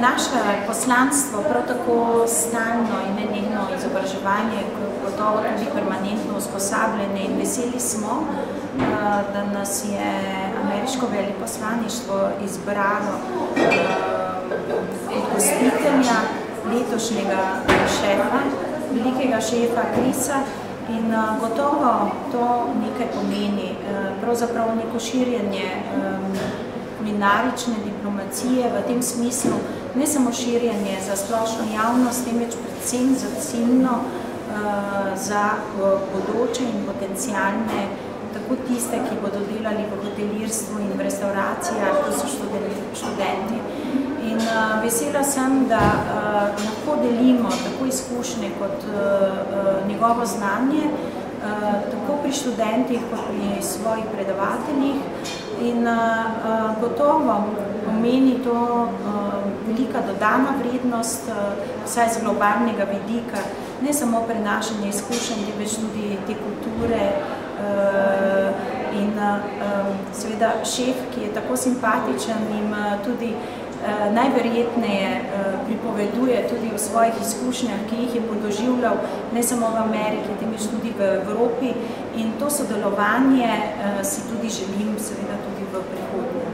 naše poslanstvo prav tako stalno in nenehno izobraževanje, gotovo tudi permanentno usposabljanje in veseli smo, da nas je ameriško veleposlaništvo izbralo kot gostitelja letošnjega šefa, velikega šefa Krisa, in gotovo to nekaj pomeni, pravzaprav neko širjenje kulinarične diplomacije v tem smislu, ne samo širjenje za splošno javnost, temveč predvsem za ciljno, za bodoče in potencialne, tako tiste, ki bodo delali v hotelirstvu in v restauracijah, to so študenti. In vesela sem, da lahko delimo tako izkušnje kot njegovo znanje, tako pri študentih kot pri svojih predavateljih. In gotovo pomeni to velika dodana vrednost, vsaj z globalnega vidika, ne samo prenašanje izkušenj, temveč tudi te kulture. In seveda šef, ki je tako simpatičen, jim tudi najverjetneje pripoveduje tudi o svojih izkušnjah, ki jih je podoživljal ne samo v Ameriki, temveč tudi v Evropi, in to sodelovanje si tudi želim seveda tudi v prihodnje.